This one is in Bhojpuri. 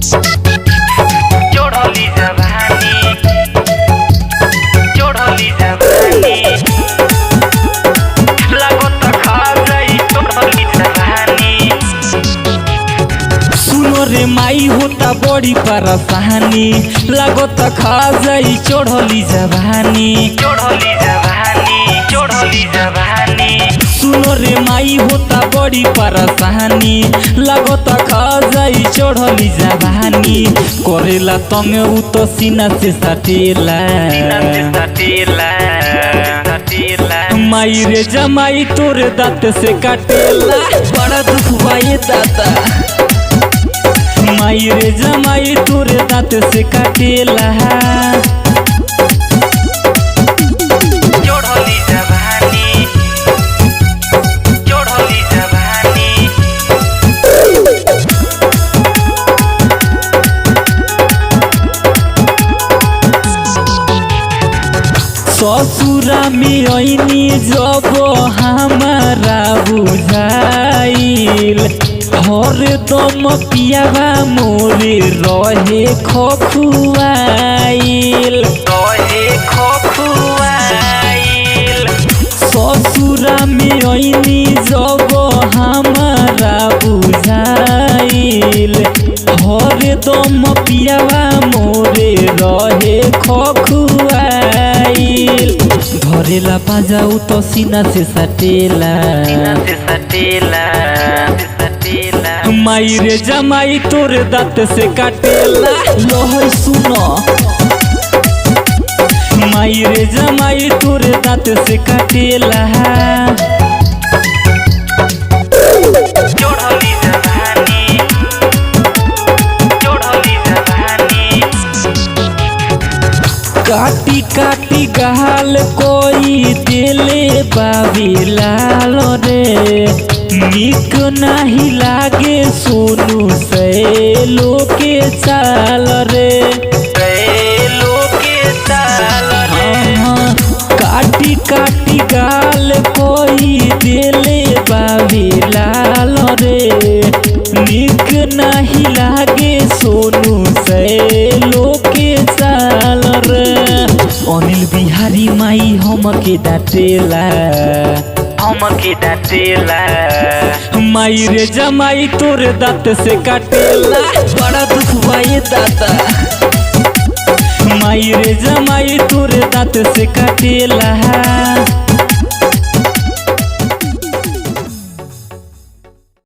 चढ़ली जवानी लागत खा जाई चढ़ली जवानी। सुनो रे माई होता बड़ी परेशानी, लागत खा जाई चढ़ली जवानी। सुनो रे माई होता बड़ी परेशानी, लागत खा जाई चढ़ली जवानी। करेला तंग उ तो सीना से सटेला माई रे जमाई तोरे दांत से काटेला, बड़ा दुख भाई दादा। माई रे जमाई तोरे दांत से काटेला। ससुरा में ऐनी जब हमारा बुझाइल, हर दम पियावा मोरे रहे खखुआइल। ससुरा में ऐनी जब हमारा बुझाइल, हर दम पियावा मोरे रहे खखुआइल। धरेला पाजाऊ तो सीना से सटेला माई रे जमाई तोरे दांत से काटेला। लोहर सुनो माई रे जमाई तोरे दांत से काटेला। काटी काटी गाल कोई दिले बाबी लाल रे, निक नहीं लागे सोनू सैलो के चाल रे। काटी काटी गाल कोई दिले बाबी लाल रे, निक नहीं लागे सोनू सैलो के चाल रे। अनिल बिहारी माई हमके डांटेला माई रे जमाई तोरे दांत से काटेला, बड़ा दुख भाई दादा। माई रे जमाई तोरे दांत से काटेला।